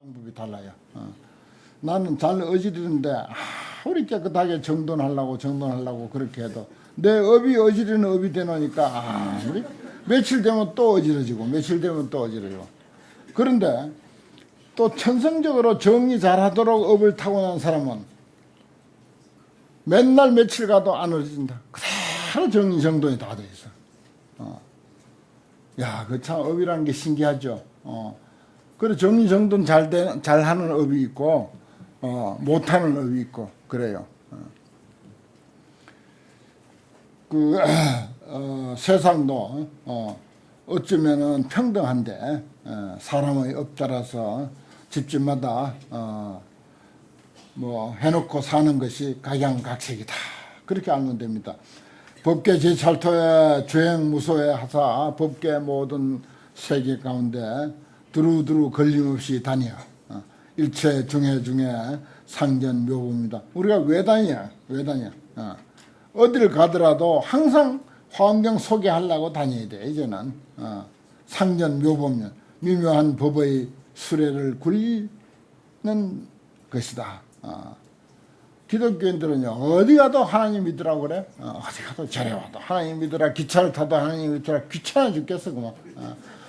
방법이 달라요. 나는 잘 어지르는데 아무리 깨끗하게 정돈하려고 그렇게 해도 내 업이 어지르는 업이 되노니까 아무리 며칠 되면 또 어지러지고 며칠 되면 또 어지러지고. 그런데 또 천성적으로 정리 잘하도록 업을 타고난 사람은 맨날 며칠 가도 안 어지른다. 그대로 정리정돈이 다 돼 있어. 야, 그 참 업이라는 게 신기하죠. 그래 정리정돈 잘하는 업이 있고 못하는 업이 있고 그래요. 세상도 어쩌면은 평등한데 사람의 업 따라서 집집마다 뭐 해놓고 사는 것이 각양각색이다. 그렇게 알면 됩니다. 법계 제찰토에 죄행무소에 하사 법계 모든 세계 가운데 두루두루 걸림없이 다녀 일체 중에 상전묘보입니다. 우리가 왜 다녀? 어디를 가더라도 항상 환경 소개하려고 다녀야 돼. 이제는 상전묘보면 미묘한 법의 수레를 굴리는 것이다. 기독교인들은요 어디 가도 하나님 믿으라고 그래. 어디 가도 절에 와도 하나님 믿으라. 기차를 타도 하나님 믿으라. 귀찮아 죽겠어 그만.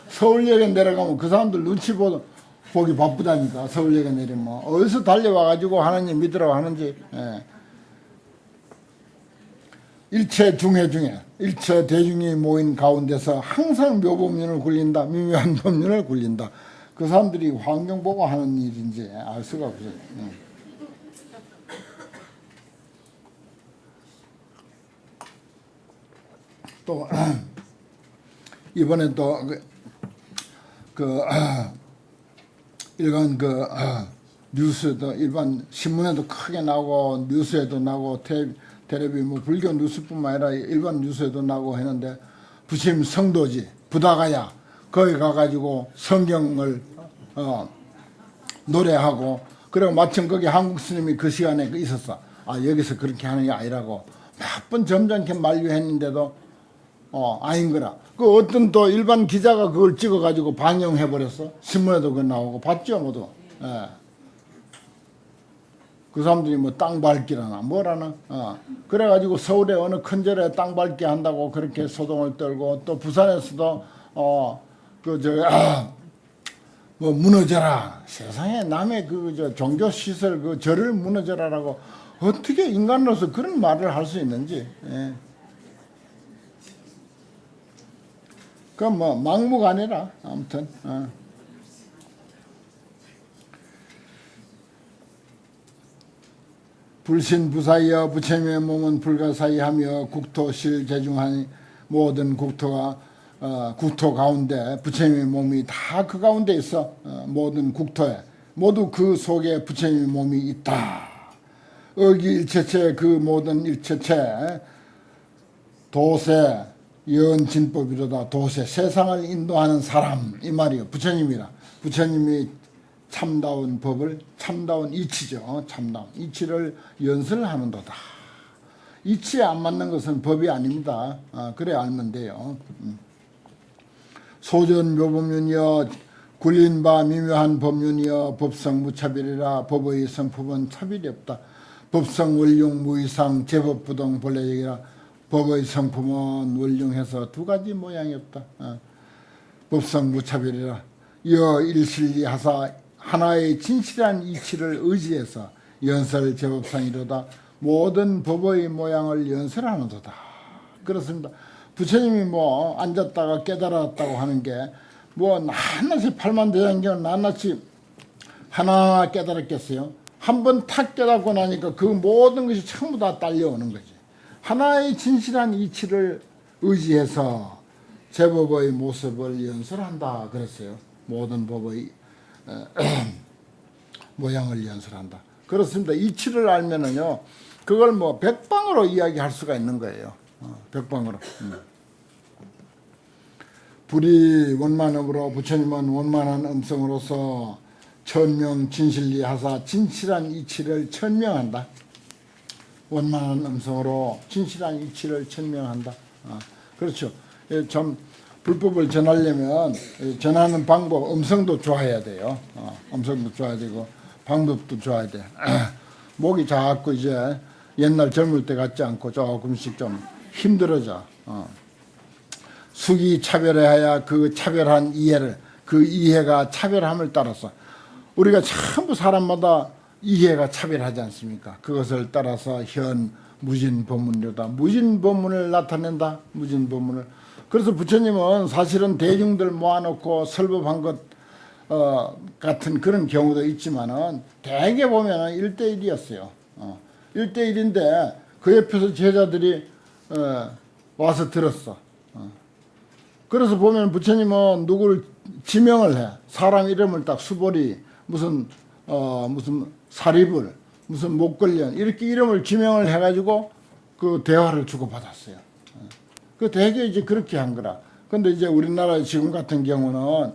서울역에 내려가면 그 사람들 눈치 보기 바쁘다니까. 서울역에 내리면 어디서 달려와가지고 하나님 믿으라고 하는지. 일체 대중이 모인 가운데서 항상 묘법륜을 굴린다. 미묘한 법륜을 굴린다. 그 사람들이 환경 보고 하는 일인지 알 수가 없어요. 또 이번에 또 일간 뉴스도 일반 신문에도 크게 나오고 뉴스에도 나오고 텔레비 뭐 불교 뉴스뿐만 아니라 일반 뉴스에도 나오고 했는데 부심 성도지 부다가야 거기 가가지고 성경을 노래하고 그리고 마침 거기 한국 스님이 그 시간에 있었어. 여기서 그렇게 하는 게 아니라고 몇 번 점잖게 만류했는데도 아닌 거라. 그 어떤 또 일반 기자가 그걸 찍어가지고 방영해버렸어. 신문에도 그거 나오고 봤죠 모두. 그 사람들이 뭐 땅 밟기라나 뭐라나. 그래가지고 서울에 어느 큰 절에 땅 밟기 한다고 그렇게 소동을 떨고 또 부산에서도 뭐 무너져라. 세상에 남의 종교 시설 그 절을 무너져라라고 어떻게 인간으로서 그런 말을 할 수 있는지. 그건 뭐 막무가내라. 아무튼 불신부사이여 부처님의 몸은 불가사의하며 국토실 제중하니 모든 국토 가운데 부처님의 몸이 다 그 가운데 있어. 모든 국토에 모두 그 속에 부처님의 몸이 있다. 의기일체체 그 모든 일체체 도세 연진법이로다. 도세 세상을 인도하는 사람 이 말이요. 부처님이라. 부처님이 참다운 법을 참다운 이치죠. 참다운 이치를 연설하는도다. 이치에 안 맞는 것은 법이 아닙니다. 그래 알면 돼요. 소전묘법륜이여 굴린 바 미묘한 법륜이여 법성 무차별이라. 법의 성품은 차별이 없다. 법성 원룡 무이상 제법부동 본래적이라. 법의 성품은 원룡해서 두 가지 모양이 없다. 법성 무차별이라. 이어 일실리하사 하나의 진실한 이치를 의지해서 연설 제법상이로다. 모든 법의 모양을 연설하는도다. 그렇습니다. 부처님이 뭐 앉았다가 깨달았다고 하는 게 뭐 낱낱이 팔만대장경을 낱낱이 하나 깨달았겠어요. 한번 탁 깨닫고 나니까 그 모든 것이 전부 다 딸려오는 거지. 하나의 진실한 이치를 의지해서 제법의 모습을 연설한다 그랬어요. 모든 법의 모양을 연설한다. 그렇습니다. 이치를 알면은요, 그걸 뭐 백방으로 이야기할 수가 있는 거예요. 백방으로. 불이 원만음으로 부처님은 원만한 음성으로서 천명 진실리하사 진실한 이치를 천명한다. 원만한 음성으로 진실한 이치를 천명한다. 그렇죠. 참 불법을 전하려면 전하는 방법, 음성도 좋아야 돼요. 음성도 좋아야 되고 방법도 좋아야 돼. 목이 자꾸 이제 옛날 젊을 때 같지 않고 조금씩 좀 힘들어져. 숙이 차별해야 그 차별한 이해를, 그 이해가 차별함을 따라서 우리가 전부 사람마다 이해가 차별하지 않습니까? 그것을 따라서 현 무진법문료다. 무진법문을 나타낸다. 무진법문을. 그래서 부처님은 사실은 대중들 모아놓고 설법한 것 같은 그런 경우도 있지만은 대개 보면은 1대1이었어요. 1대1인데 그 옆에서 제자들이 와서 들었어. 그래서 보면 부처님은 누구를 지명을 해. 사람 이름을 딱 수보리, 무슨 사리불, 무슨 목걸련 이렇게 이름을 지명을 해가지고 그 대화를 주고받았어요. 그 대개 이제 그렇게 한 거라. 근데 이제 우리나라 지금 같은 경우는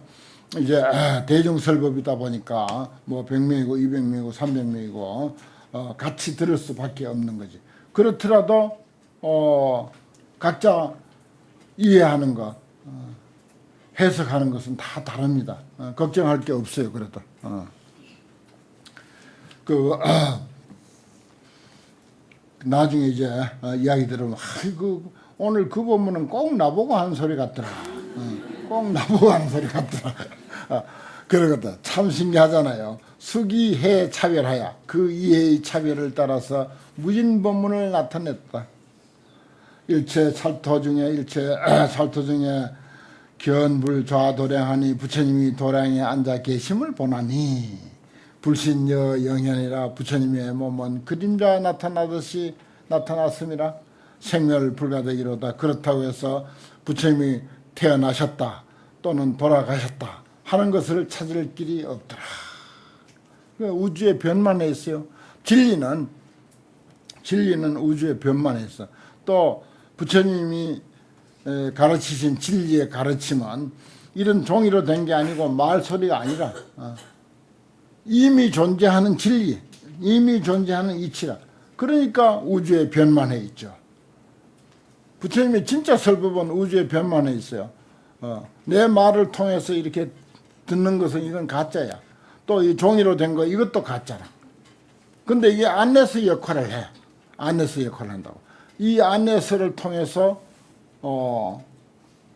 이제 대중설법이다 보니까 뭐 100명이고 200명이고 300명이고 같이 들을 수밖에 없는 거지. 그렇더라도 각자 이해하는 것, 해석하는 것은 다 다릅니다. 걱정할 게 없어요. 그래도 나중에 이제 이야기 들으면 아이고 오늘 그 본문은 꼭 나보고 하는 소리 같더라. 꼭 나보고 하는 소리 같더라. 그러거든. 참 신기하잖아요. 수기해 차별하야. 그 이해의 차별을 따라서 무진법문을 나타냈다. 일체 찰토 중에 견불 좌도량하니 부처님이 도량에 앉아 계심을 보나니 불신여 영현이라 부처님의 몸은 그림자 나타나듯이 나타났음이라 생멸 불가되기로다. 그렇다고 해서 부처님이 태어나셨다 또는 돌아가셨다 하는 것을 찾을 길이 없더라. 우주의 변만에 있어요. 진리는 우주의 변만에 있어. 또 부처님이 가르치신 진리의 가르침은 이런 종이로 된 게 아니고 말소리가 아니라 이미 존재하는 진리, 이미 존재하는 이치라. 그러니까 우주의 변만에 있죠. 부처님의 진짜 설법은 우주의 변만에 있어요. 내 말을 통해서 이렇게 듣는 것은 이건 가짜야. 또 이 종이로 된 거 이것도 가짜라. 근데 이게 안내서 역할을 해. 안내서 역할을 한다고. 이 안내서를 통해서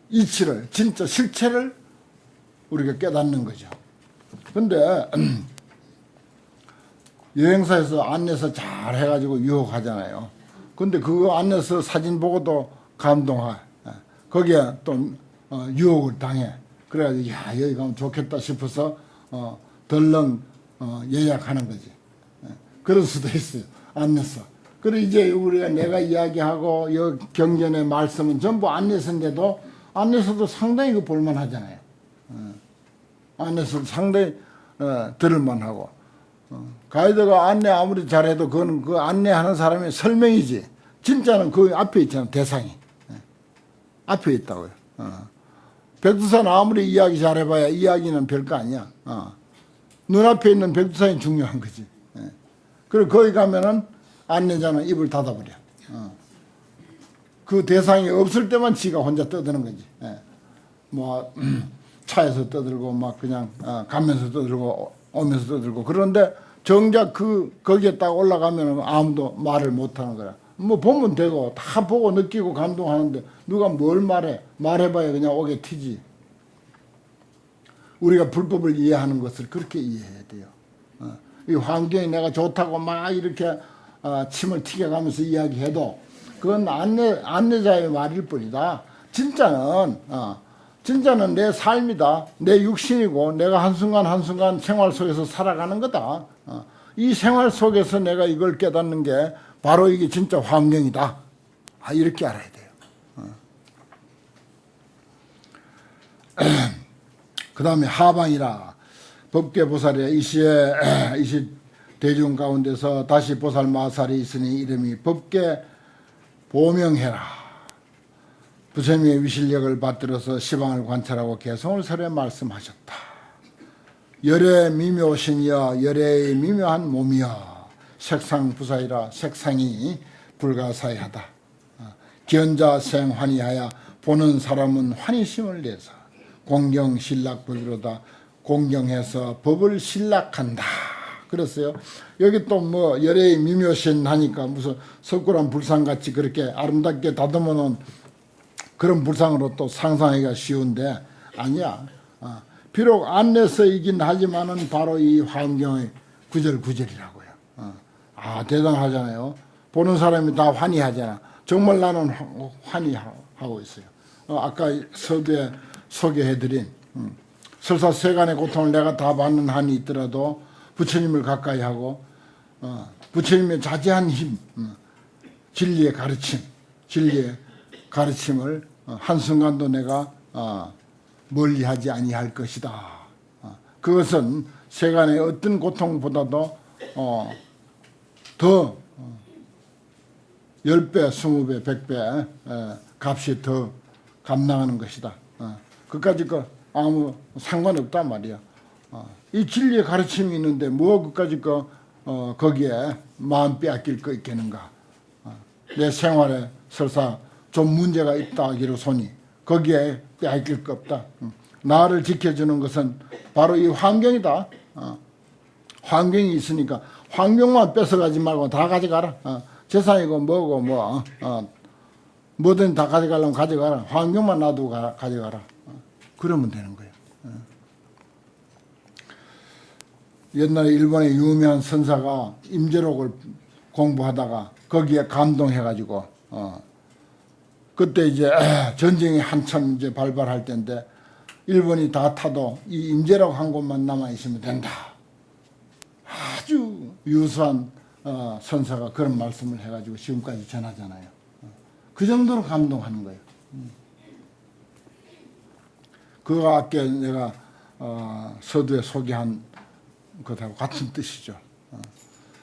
이치를, 진짜 실체를 우리가 깨닫는 거죠. 근데 여행사에서 안내서 잘 해가지고 유혹하잖아요. 근데 그 안내서 사진 보고도 감동하. 거기에 또 유혹을 당해. 그래가지고 야 여기 가면 좋겠다 싶어서 덜렁 예약하는 거지. 그럴 수도 있어요. 안내서. 그래 이제 우리가 내가 이야기하고 이 경전의 말씀은 전부 안내서인데도 안내서도 상당히 그 볼만하잖아요. 안내서도 상당히 들을만하고 가이드가 안내 아무리 잘해도 그거는 그 안내하는 사람의 설명이지 진짜는 그 앞에 있잖아. 대상이 앞에 있다고요. 백두산 아무리 이야기 잘해봐야 이야기는 별거 아니야. 눈앞에 있는 백두산이 중요한 거지. 그리고 거기 가면은 안내자는 입을 닫아버려. 그 대상이 없을 때만 지가 혼자 떠드는 거지. 뭐 차에서 떠들고 막 그냥 가면서 떠들고 오면서 떠들고. 그런데 정작 거기에 딱 올라가면 아무도 말을 못하는 거야. 뭐 보면 되고 다 보고 느끼고 감동하는데 누가 뭘 말해봐야 그냥 오게 튀지. 우리가 불법을 이해하는 것을 그렇게 이해해야 돼요. 이 환경이 내가 좋다고 막 이렇게 침을 튀겨가면서 이야기해도 그건 안내자의 말일 뿐이다. 진짜는 내 삶이다. 내 육신이고 내가 한순간 한순간 생활 속에서 살아가는 거다. 이 생활 속에서 내가 이걸 깨닫는 게 바로 이게 진짜 환경이다. 이렇게 알아야 돼요. 그 다음에 하방이라 법계보살이야. 이시에 대중 가운데서 다시 보살 마살이 있으니 이름이 법계 보명해라. 부처님의 위실력을 받들어서 시방을 관찰하고 개성을 설해 말씀하셨다. 열의 미묘신이여 열의 미묘한 몸이여 색상부사이라 색상이 불가사의하다. 기연자 생환이하여 보는 사람은 환희심을 내서 공경신락법이로다. 공경해서 법을 신락한다. 그랬어요. 여기 또 뭐 열애의 미묘신 하니까 무슨 석굴암 불상같이 그렇게 아름답게 다듬어 놓은 그런 불상으로 또 상상하기가 쉬운데 아니야. 비록 안내서이긴 하지만은 바로 이 환경의 구절구절이라고요. 대단하잖아요. 보는 사람이 다 환희하잖아. 정말 나는 환희하고 있어요. 아까 서두에 소개해드린 설사 세간의 고통을 내가 다 받는 한이 있더라도 부처님을 가까이 하고 부처님의 자제한 힘, 진리의 가르침을 한순간도 내가 멀리하지 아니할 것이다. 그것은 세간의 어떤 고통보다도 더 10배, 20배, 100배 값이 더 감당하는 것이다. 그까짓 거 아무 상관없단 말이야. 이 진리의 가르침이 있는데 뭐 그까짓 거 거기에 마음 빼앗길 거 있겠는가. 내 생활에 설사 좀 문제가 있다 하기로 소니 거기에 빼앗길 거 없다. 나를 지켜주는 것은 바로 이 환경이다. 환경이 있으니까 환경만 뺏어가지 말고 다 가져가라. 재산이고 뭐고 뭐든 다 가져가려면 가져가라. 환경만 놔두고 가져가라. 그러면 되는 거예요. 옛날에 일본의 유명한 선사가 임재록을 공부하다가 거기에 감동해가지고 그때 이제 전쟁이 한참 이제 발발할 때인데 일본이 다 타도 이 임재록 한 곳만 남아 있으면 된다. 아주 유수한 선사가 그런 말씀을 해가지고 지금까지 전하잖아요. 그 정도로 감동하는 거예요. 그거 아까 내가 서두에 소개한 것하고 같은 뜻이죠.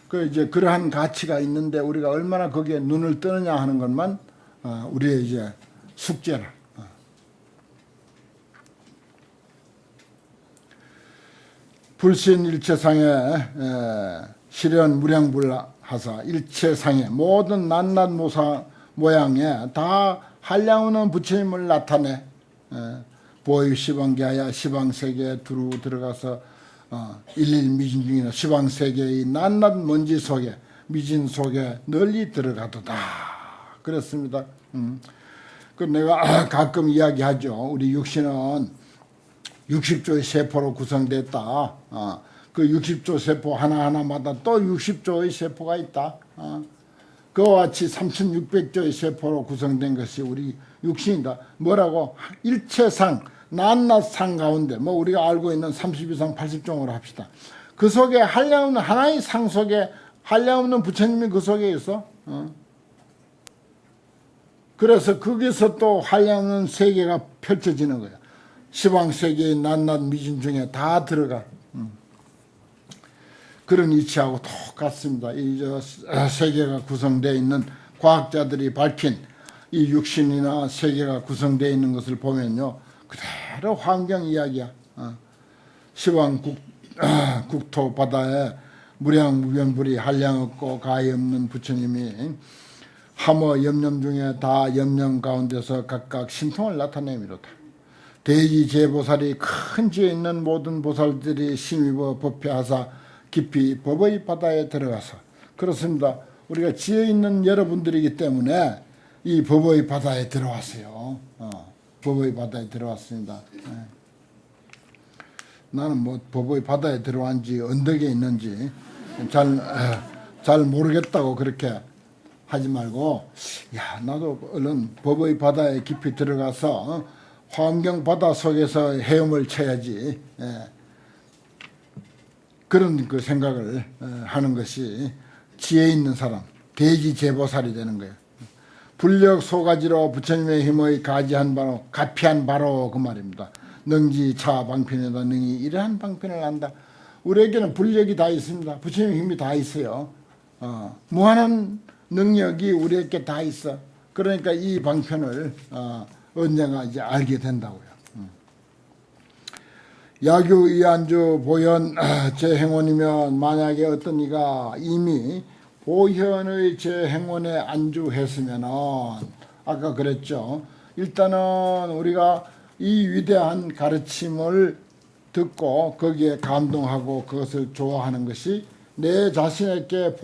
그 이제 그러한 가치가 있는데 우리가 얼마나 거기에 눈을 뜨느냐 하는 것만 우리의 이제 숙제라. 불신 일체상에 실현 무량불하사 일체상에 모든 낱낱 모양에 다 한량없는 부처님을 나타내 보유 시방계하여 시방세계에 두루 들어가서 일일 미진 중이나 시방세계의 낱낱 먼지 속에 미진 속에 널리 들어가도다. 그렇습니다. 그 내가 가끔 이야기하죠. 우리 육신은 60조의 세포로 구성됐다. 그 60조 세포 하나하나마다 또 60조의 세포가 있다. 그와 같이 3600조의 세포로 구성된 것이 우리 육신이다. 뭐라고? 일체상, 낱낱상 가운데 뭐 우리가 알고 있는 32상 80종으로 합시다. 그 속에 한량없는 하나의 상 속에 한량없는 부처님이 그 속에 있어. 그래서 거기서 또 한량없는 세계가 펼쳐지는 거야. 시방세계의 낱낱 미진 중에 다 들어가. 그런 이치하고 똑같습니다. 이 세계가 구성되어 있는 과학자들이 밝힌 이 육신이나 세계가 구성되어 있는 것을 보면요. 그대로 환경 이야기야. 시방 국토 바다에 무량무변불이 한량 없고 가히 없는 부처님이 함어 염념 중에 다 염념 가운데서 각각 신통을 나타내미로다. 대지 제보살이 큰 지에 있는 모든 보살들이 심입어 법회하사 깊이 법의 바다에 들어가서 그렇습니다. 우리가 지혜 있는 여러분들이기 때문에 이 법의 바다에 들어왔어요. 법의 바다에 들어왔습니다. 나는 뭐 법의 바다에 들어왔는지 언덕에 있는지 잘 모르겠다고 그렇게 하지 말고 야 나도 얼른 법의 바다에 깊이 들어가서 환경 바다 속에서 헤엄을 쳐야지. 그런 그 생각을 하는 것이 지혜 있는 사람, 대지 제보살이 되는 거예요. 불력 소가지로 부처님의 힘의 가지한 바로, 가피한 바로 그 말입니다. 능지 차 방편에다 능히 이러한 방편을 한다. 우리에게는 불력이 다 있습니다. 부처님의 힘이 다 있어요. 무한한 능력이 우리에게 다 있어. 그러니까 이 방편을 언젠가 이제 알게 된다고요. 야규 이안주 보현 제행원이면 만약에 어떤 이가 이미 보현의 제행원에 안주했으면은 아까 그랬죠. 일단은 우리가 이 위대한 가르침을 듣고 거기에 감동하고 그것을 좋아하는 것이 내 자신에게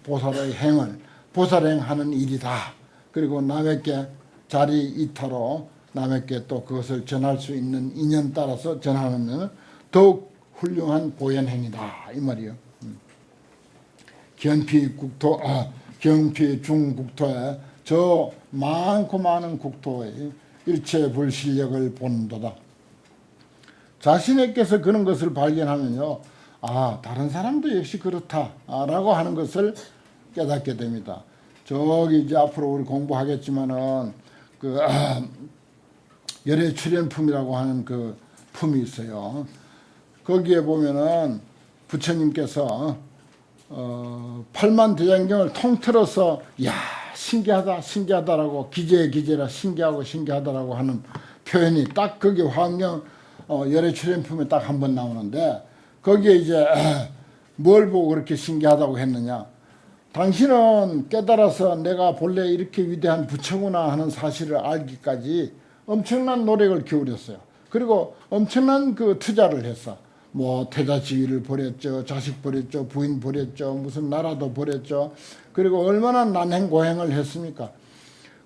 보살의 행을 보살행하는 일이다. 그리고 남에게 자리 이타로 남에게 또 그것을 전할 수 있는 인연 따라서 전하면 더욱 훌륭한 보현행이다 이 말이요. 경피 중국토에 저 많고 많은 국토의 일체 불실력을 본도다. 자신에게서 그런 것을 발견하면요, 아 다른 사람도 역시 그렇다라고 하는 것을 깨닫게 됩니다. 저기 이제 앞으로 우리 공부하겠지만은 그 열애 출연품이라고 하는 그 품이 있어요. 거기에 보면은 부처님께서 8만 대장경을 통틀어서 야 신기하다 신기하다라고 기재라 신기하고 신기하다라고 하는 표현이 딱 거기 환경 열애 출연품에 딱 한 번 나오는데 거기에 이제 뭘 보고 그렇게 신기하다고 했느냐. 당신은 깨달아서 내가 본래 이렇게 위대한 부처구나 하는 사실을 알기까지 엄청난 노력을 기울였어요. 그리고 엄청난 그 투자를 했어. 뭐 태자지위를 버렸죠. 자식 버렸죠. 부인 버렸죠. 무슨 나라도 버렸죠. 그리고 얼마나 난행고행을 했습니까.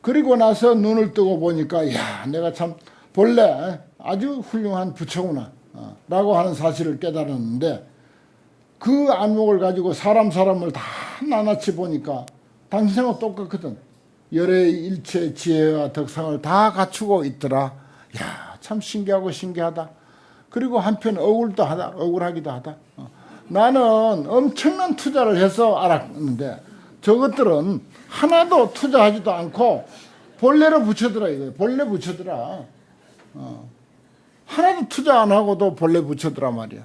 그리고 나서 눈을 뜨고 보니까 야 내가 참 본래 아주 훌륭한 부처구나 라고 하는 사실을 깨달았는데 그 안목을 가지고 사람을 다 나눠치 보니까 당신하고 똑같거든. 열의 일체 지혜와 덕상을 다 갖추고 있더라. 야, 참 신기하고 신기하다. 그리고 한편 억울하기도 하다. 나는 엄청난 투자를 해서 알았는데 저것들은 하나도 투자하지도 않고 본래로 붙여더라 이거예요. 본래 붙여더라. 하나도 투자 안 하고도 본래 붙여더라 말이야.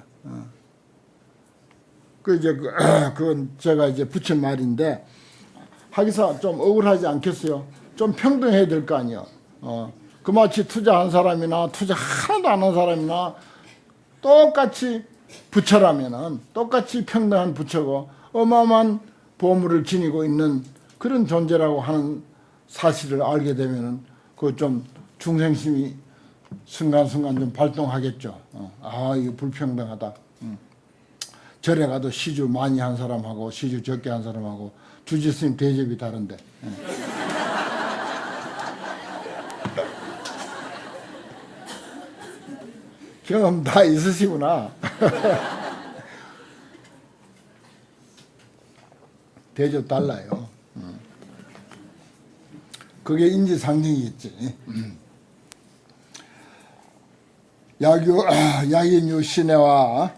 그건 제가 이제 붙인 말인데 하기사 좀 억울하지 않겠어요? 좀 평등해야 될 거 아니에요. 그마치 투자한 사람이나 투자 하나도 안 한 사람이나 똑같이 부처라면은 똑같이 평등한 부처고 어마어마한 보물을 지니고 있는 그런 존재라고 하는 사실을 알게 되면은 그 좀 중생심이 순간순간 좀 발동하겠죠. 아 이거 불평등하다. 절에 가도 시주 많이 한 사람하고 시주 적게 한 사람하고 주지스님 대접이 다른데. 경험 다 있으시구나. 대접 달라요. 그게 인지상정이겠지. 야긴유 신해와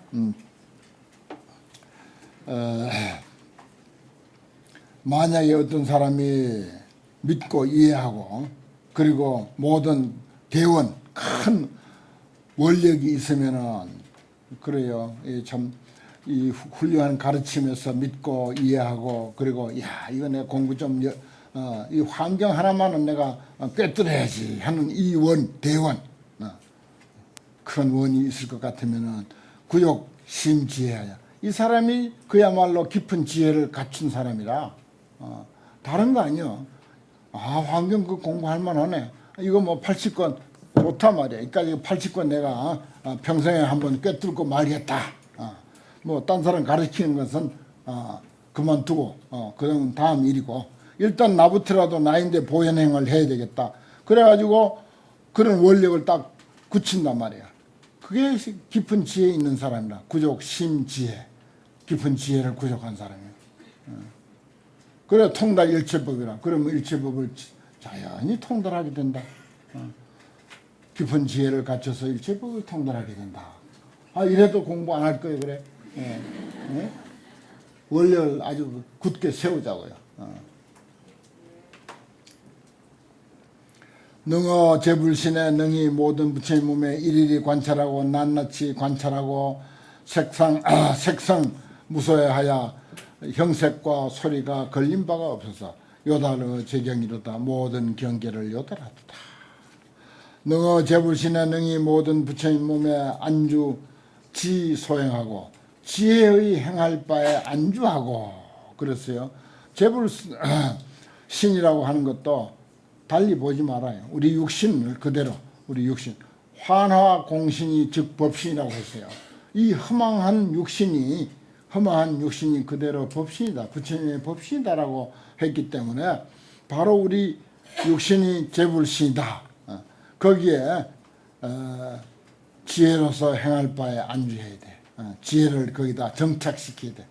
만약에 어떤 사람이 믿고 이해하고 그리고 모든 대원 큰 원력이 있으면은 그래요. 이 훌륭한 가르침에서 믿고 이해하고 그리고 야 이거 내가 공부 좀 이 환경 하나만은 내가 꿰뚫어야지 하는 이 대원 큰 원이 있을 것 같으면은 구욕 심지혜야. 이 사람이 그야말로 깊은 지혜를 갖춘 사람이라 다른 거 아니요. 아 환경 그 공부할 만하네. 이거 뭐 80권 좋단 말이야. 이까지 80권 내가 평생에 한번 꿰뚫고 말겠다. 뭐 딴 사람 가르치는 것은 그만두고 그건 다음 일이고 일단 나부터라도 나인데 보현행을 해야 되겠다. 그래가지고 그런 원력을 딱 굳힌단 말이야. 그게 깊은 지혜 있는 사람이라. 구족 심지혜. 깊은 지혜를 구족한 사람이야. 그래 통달 일체법이라. 그러면 일체법을 자연히 통달하게 된다. 깊은 지혜를 갖춰서 일체법을 통달하게 된다. 아 이래도 공부 안 할 거예요 그래. 원력을 아주 굳게 세우자고요. 능어 제불신에 능히 모든 부처의 몸에 일일이 관찰하고 낱낱이 관찰하고 색상 무소해하여 형색과 소리가 걸린 바가 없어서 요다르 제경이로다 모든 경계를 요다라도다. 능어 제불신에 능히 모든 부처의 몸에 안주 지 소행하고 지혜의 행할 바에 안주하고 그랬어요. 제불신이라고 하는 것도 달리 보지 말아요. 우리 육신을 그대로, 우리 육신. 환화공신이 즉 법신이라고 했어요. 이 허망한 육신이 그대로 법신이다. 부처님의 법신이다라고 했기 때문에 바로 우리 육신이 재불신이다. 거기에 지혜로서 행할 바에 안주해야 돼. 지혜를 거기다 정착시켜야 돼.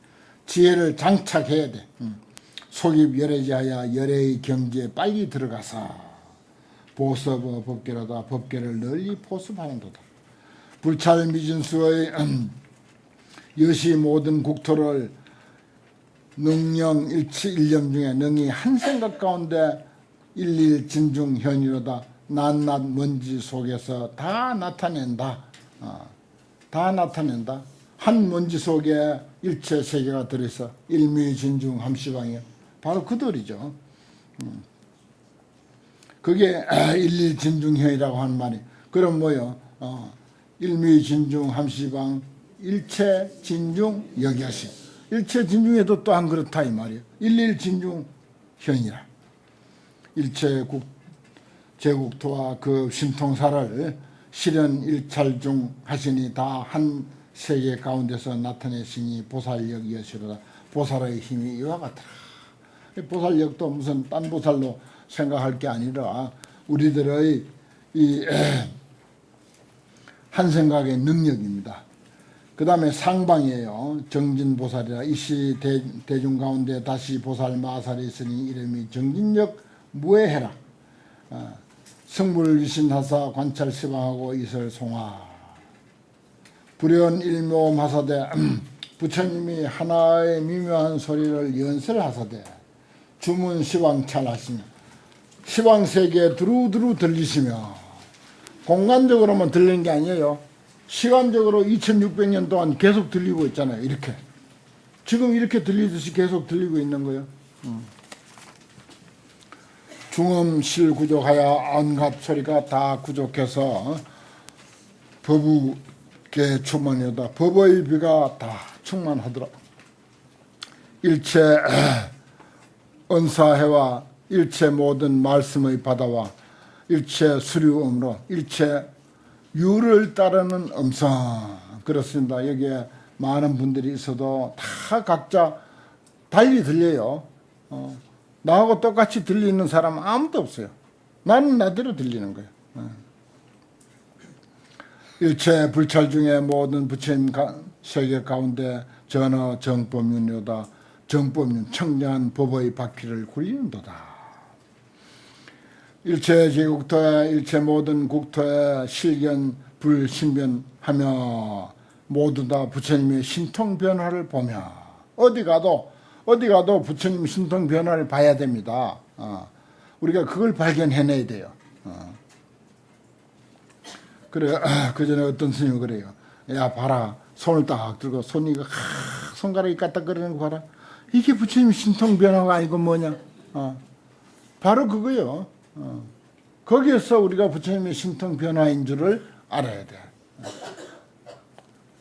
지혜를 장착해야 돼. 속입 열애지하여 열애의 경지에 빨리 들어가서 보섭어 법계로다. 법계를 널리 포습하는도다. 불찰 미진수의 여시 모든 국토를 능령 일치 일념 중에 능이 한 생각 가운데 일일 진중 현이로다. 낱낱 먼지 속에서 다 나타낸다. 다 나타낸다. 한 먼지 속에 일체 세계가 들어있어. 일미진중 함시방이요. 바로 그들이죠. 그게 일일진중현이라고 하는 말이. 그럼 뭐요? 일미진중 함시방 일체진중 여기하시. 일체진중에도 또한 그렇다 이 말이에요. 일일진중현이라. 제국토와 그 신통사를 실현 일찰중 하시니 다 한 세계 가운데서 나타내시니 보살력 여시로다. 보살의 힘이 이와 같더라. 보살력도 무슨 딴 보살로 생각할 게 아니라 우리들의 이 한 생각의 능력입니다. 그 다음에 상방이에요. 정진보살이라. 이시 대중 가운데 다시 보살 마살이 있으니 이름이 정진력 무해해라. 성불위신하사 관찰 시방하고 이설 송화. 불연 일묘하사대 부처님이 하나의 미묘한 소리를 연설하사대 주문 시방찰 하시며 시방세계에 두루두루 들리시며 공간적으로만 들리는 게 아니에요. 시간적으로 2600년 동안 계속 들리고 있잖아요. 이렇게 지금 이렇게 들리듯이 계속 들리고 있는 거예요. 중음실 구족하여 온갖 소리가 다 구족해서 법우계 충만이다. 법의 비가 다 충만하더라. 일체 언사해와 일체 모든 말씀의 바다와 일체 수류음으로 일체 유를 따르는 음성. 그렇습니다. 여기에 많은 분들이 있어도 다 각자 달리 들려요. 나하고 똑같이 들리는 사람은 아무도 없어요. 나는 나대로 들리는 거예요. 일체 불찰 중에 모든 부처님 세계 가운데 전어 정법륜이다. 정법륜 청정한 법의 바퀴를 굴리는도다. 일체 제국토에 일체 모든 국토에 실견 불신변하며 모두 다 부처님의 신통 변화를 보며 어디 가도 부처님 신통 변화를 봐야 됩니다. 우리가 그걸 발견해내야 돼요. 그래, 그 전에 어떤 스님이 그래요. 야, 봐라. 손을 딱 들고 손이 손가락이 까딱거리는 거 봐라. 이게 부처님 신통 변화가 아니고 뭐냐. 바로 그거요. 거기에서 우리가 부처님의 신통 변화인 줄을 알아야 돼.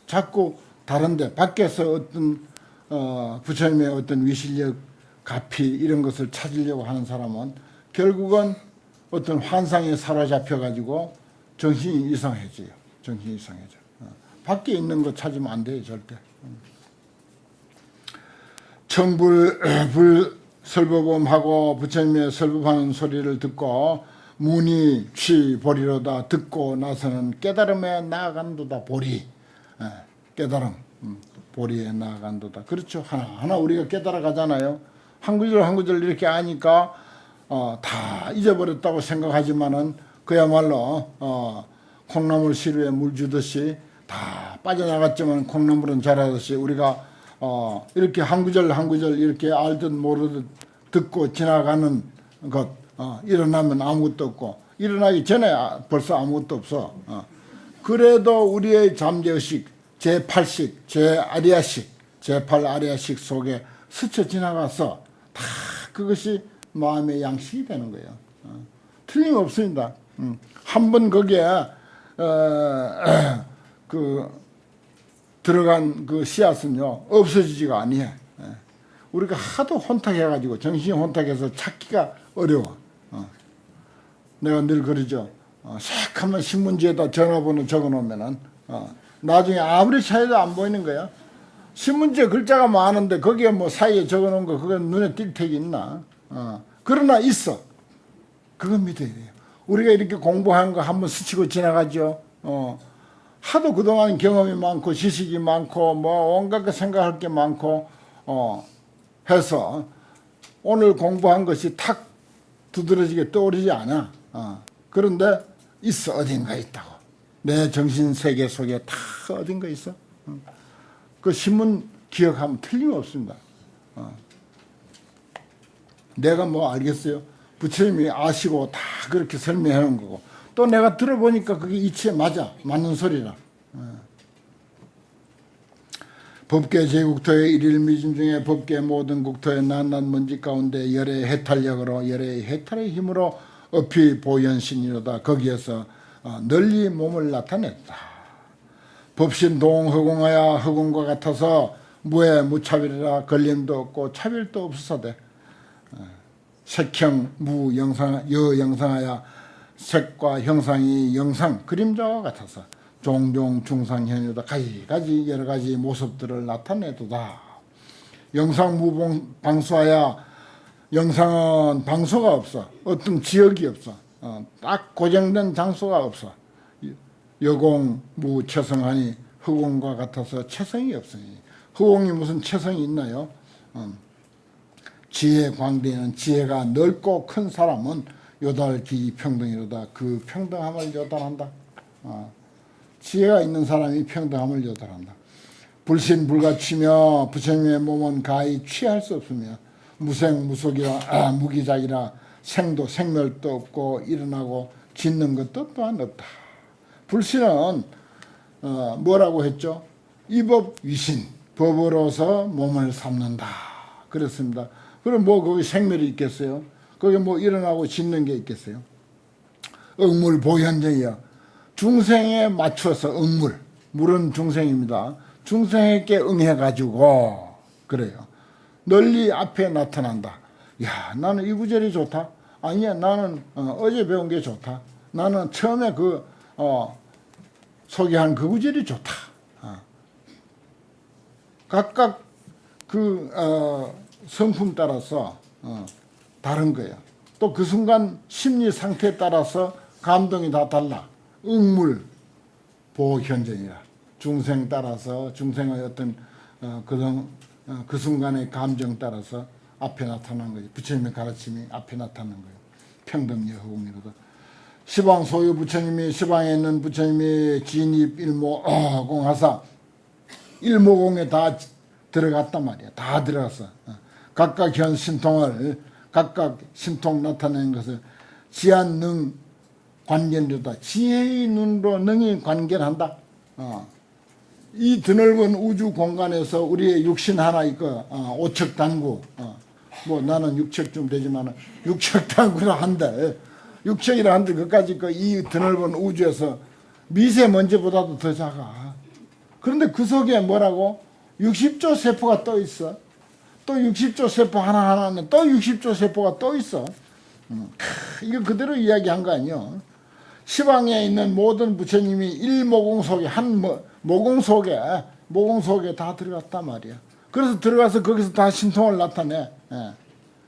자꾸 다른데 밖에서 어떤 부처님의 어떤 위실력, 가피 이런 것을 찾으려고 하는 사람은 결국은 어떤 환상에 사로잡혀 가지고 정신이 이상해져요. 정신이 이상해져. 밖에 있는 거 찾으면 안 돼요, 절대. 청불 설법음하고 부처님의 설법하는 소리를 듣고 문이 취보리로다. 듣고 나서는 깨달음에 나아간도다. 보리. 깨달음. 보리에 나아간도다. 그렇죠. 하나하나 우리가 깨달아 가잖아요. 한 구절 한 구절 이렇게 아니까 다 잊어버렸다고 생각하지만은 그야말로 콩나물 시루에 물 주듯이 다 빠져나갔지만 콩나물은 자라듯이 우리가 이렇게 한 구절 한 구절 이렇게 알듯 모르듯 듣고 지나가는 것, 일어나면 아무것도 없고 일어나기 전에 벌써 아무것도 없어. 그래도 우리의 잠재의식 제8식 제8아리아식 제8아리아식 속에 스쳐 지나가서 다 그것이 마음의 양식이 되는 거예요. 틀림없습니다. 한 번 거기에 들어간 그 씨앗은요 없어지지가 아니해. 우리가 하도 혼탁해가지고 정신이 혼탁해서 찾기가 어려워. 내가 늘 그러죠. 새카만 신문지에다 전화번호 적어놓으면은 나중에 아무리 찾아도 안 보이는 거야. 신문지에 글자가 많은데 거기에 뭐 사이에 적어놓은 거 그건 눈에 띌 택이 있나? 그러나 있어. 그건 믿어야 돼요. 우리가 이렇게 공부한 거 한번 스치고 지나가죠. 하도 그동안 경험이 많고 지식이 많고 뭐 온갖 거 생각할 게 많고 해서 오늘 공부한 것이 탁 두드러지게 떠오르지 않아. 그런데 있어. 어딘가 있다고. 내 정신 세계 속에 다 어딘가 있어. 그 신문 기억하면 틀림없습니다. 내가 뭐 알겠어요. 부처님이 아시고 다 그렇게 설명해 놓은 거고 또 내가 들어보니까 그게 이치에 맞는 소리라. 법계 제국토의 일일미진 중에 법계 모든 국토의 낱낱 먼지 가운데 열의 해탈력으로 열의 해탈의 힘으로 업히 보현신이로다. 거기에서 널리 몸을 나타냈다. 법신 동허공하여 허공과 같아서 무해 무차별이라 걸림도 없고 차별도 없어서되 색형 여영상하여 색과 형상이 영상 그림자와 같아서 종종 중상현유다 가지가지 여러가지 모습들을 나타내도다. 영상무방수하여 영상은 방수가 없어. 어떤 지역이 없어. 딱 고정된 장소가 없어. 여공무체성하니 허공과 같아서 체성이 없으니 허공이 무슨 체성이 있나요? 지혜 광대는 지혜가 넓고 큰 사람은 요달기 평등이로다. 그 평등함을 요달한다. 지혜가 있는 사람이 평등함을 요달한다. 불신불가치며 부처님의 몸은 가히 취할 수 없으며 무생무속이라 무기작이라 생도 생멸도 없고 일어나고 짓는 것도 또한 없다. 불신은 뭐라고 했죠? 이 법 위신, 법으로서 몸을 삼는다. 그렇습니다. 그럼 뭐 거기 생멸이 있겠어요? 거기 뭐 일어나고 짓는 게 있겠어요? 억물 보현정이야. 중생에 맞춰서 억물, 물은 중생입니다. 중생에게 응해가지고 그래요. 널리 앞에 나타난다. 야, 나는 이 구절이 좋다. 아니야, 나는 어제 배운 게 좋다. 나는 처음에 소개한 그 구절이 좋다. 각각 그 성품 따라서 다른 거예요. 또 그 순간 심리 상태에 따라서 감동이 다 달라. 응물 보현전이라. 중생 따라서 중생의 어떤 그 순간의 감정 따라서 앞에 나타난 거지. 부처님의 가르침이 앞에 나타난 거예요. 평등여 허공이로다. 시방 소유 부처님이 시방에 있는 부처님이 진입 일모공하사 일모공에 다 들어갔단 말이야. 다 들어갔어. 각각 현 신통을 각각 신통 나타내는 것을 지한능 관견이다. 지혜의 눈으로 능히 관견한다. 이 드넓은 우주 공간에서 우리의 육신 하나 있고 오척단구 뭐 나는 육척 좀 되지만 육척단구라 한데 육척이라 한데 그까지 이 드넓은 우주에서 미세먼지보다도 더 작아. 그런데 그 속에 뭐라고 60조 세포가 떠 있어. 또 60조 세포 하나하나는 또 60조 세포가 떠 있어. 이거 그대로 이야기한 거 아니요. 시방에 있는 모든 부처님이 일모공 속에 모공 속에 다 들어갔단 말이야. 그래서 들어가서 거기서 다 신통을 나타내.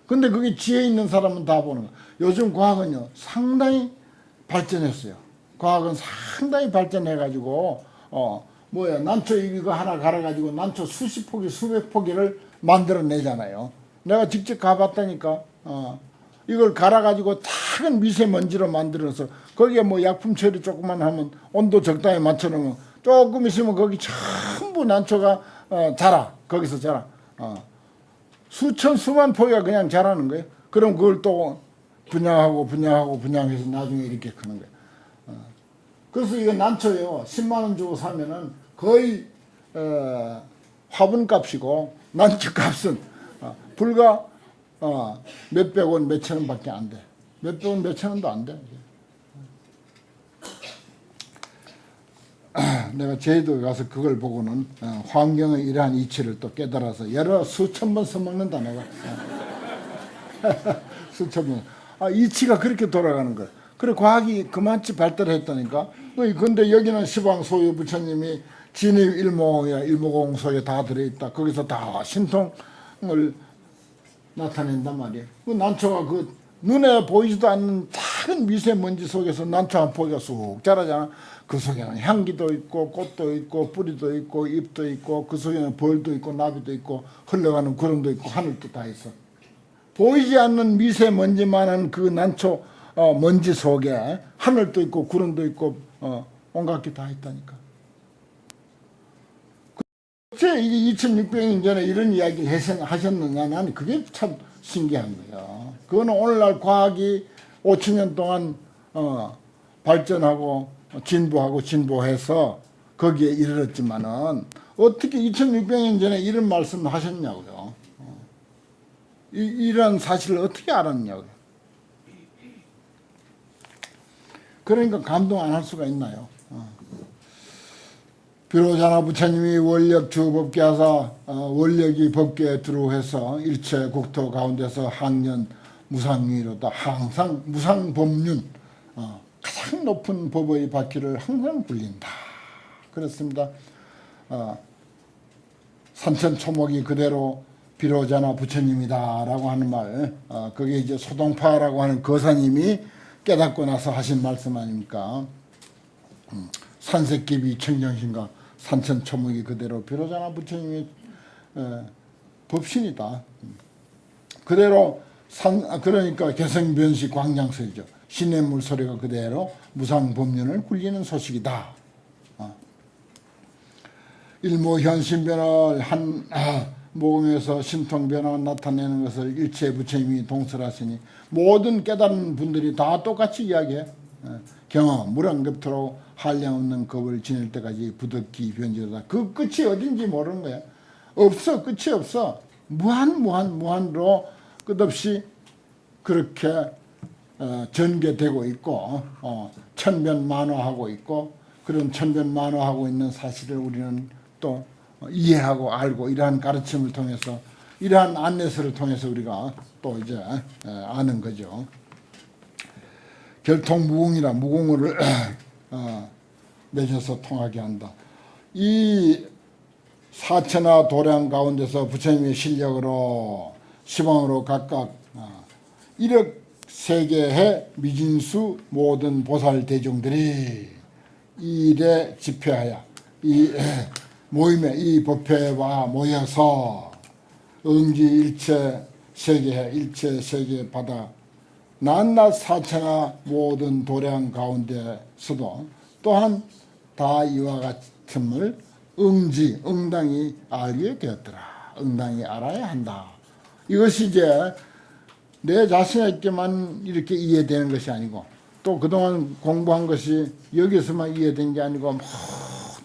근데 그게 지혜 있는 사람은 다 보는 거야. 요즘 과학은요 상당히 발전했어요. 과학은 상당히 발전해가지고 난초 이거 하나 갈아가지고 난초 수십 포기 수백 포기를 만들어내잖아요. 내가 직접 가봤다니까. 이걸 갈아가지고 작은 미세먼지로 만들어서 거기에 뭐 약품 처리 조금만 하면 온도 적당히 맞춰놓으면 조금 있으면 거기 전부 난초가 자라. 거기서 자라. 수천 수만 포기가 그냥 자라는 거예요. 그럼 그걸 또 분양해서 나중에 이렇게 크는 거예요. 그래서 이거 난초요 10만 원 주고 사면은 거의 화분값이고 난초값은 불과 몇백 원, 몇천 원밖에 안 돼. 몇백 원, 몇천 원도 안 돼. 내가 제주도에 가서 그걸 보고는 환경의 이러한 이치를 또 깨달아서 여러 수천 번 써먹는다 내가. 수천 번. 이치가 그렇게 돌아가는 거야. 그래 과학이 그만치 발달했다니까. 근데 여기는 시방 소유 부처님이 진입 일모야 일모공 속에 다 들어있다. 거기서 다 신통을 나타낸단 말이에요. 그 난초가 그 눈에 보이지도 않는 작은 미세먼지 속에서 난초 한 포기가 쑥 자라잖아. 그 속에는 향기도 있고 꽃도 있고 뿌리도 있고 잎도 있고 그 속에는 벌도 있고 나비도 있고 흘러가는 구름도 있고 하늘도 다 있어. 보이지 않는 미세먼지만한 그 난초 먼지 속에 하늘도 있고 구름도 있고 온갖 게 다 있다니까. 제 2600년 전에 이런 이야기를 하셨느냐. 나는 그게 참 신기한 거예요. 그거는 오늘날 과학이 5천년 동안 발전하고 진보해서 거기에 이르렀지만은 어떻게 2600년 전에 이런 말씀을 하셨냐고요. 이런 사실을 어떻게 알았냐고요. 그러니까 감동 안 할 수가 있나요. 비로자나 부처님이 원력 주법계 하사 원력이 법계에 들어해서 일체 국토 가운데서 항년 무상위로다. 항상 무상법륜 가장 높은 법의 바퀴를 항상 굴린다. 그렇습니다. 산천초목이 그대로 비로자나 부처님이다 라고 하는 말, 그게 이제 소동파라고 하는 거사님이 깨닫고 나서 하신 말씀 아닙니까? 산색기비 청정신과 산천초목이 그대로 비로자나 부처님이 법신이다. 그대로 그러니까 개성변시 광장설이죠. 신의 물소리가 그대로 무상법륜을 굴리는 소식이다. 일모현신변을 한 모금에서 신통변화가 나타내는 것을 일체 부처님이 동설하시니 모든 깨달은 분들이 다 똑같이 이야기해. 경험, 무량겁토록 한량없는 겁을 지낼 때까지 부득기 변질하다. 그 끝이 어딘지 모르는 거야. 없어. 끝이 없어. 무한으로 끝없이 그렇게 전개되고 있고 천변만화하고 있고 그런 천변만화하고 있는 사실을 우리는 또 이해하고 알고 이러한 가르침을 통해서 이러한 안내서를 통해서 우리가 또 이제 아는 거죠. 결통무궁이라 무궁을 맺어서 통하게 한다. 이 사천하 도량 가운데서 부처님의 실력으로 시방으로 각각 1억 세계의 미진수 모든 보살 대중들이 이 일에 집회하여 이 모임에 이 법회와 모여서 응지 일체 세계 바다 낱낱 사천하 모든 도량 가운데서도 또한 다 이와 같음을 응당히 알게 되었더라. 응당히 알아야 한다. 이것이 이제 내 자신에게만 이렇게 이해되는 것이 아니고 또 그동안 공부한 것이 여기서만 이해된 게 아니고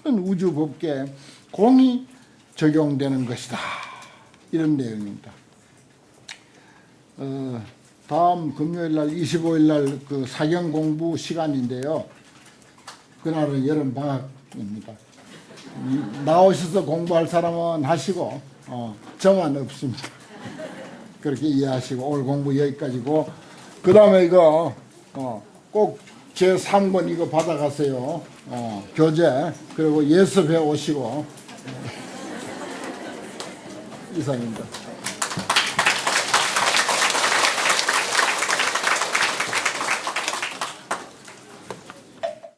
모든 우주 법계에 공이 적용되는 것이다. 이런 내용입니다. 다음 금요일날 25일날 그 사경 공부 시간인데요. 그날은 여름 방학입니다. 나오셔서 공부할 사람은 하시고 저만 없습니다. 그렇게 이해하시고 오늘 공부 여기까지고 그 다음에 이거 꼭 제 3권 이거 받아가세요. 교재 그리고 예습해 오시고 이상입니다.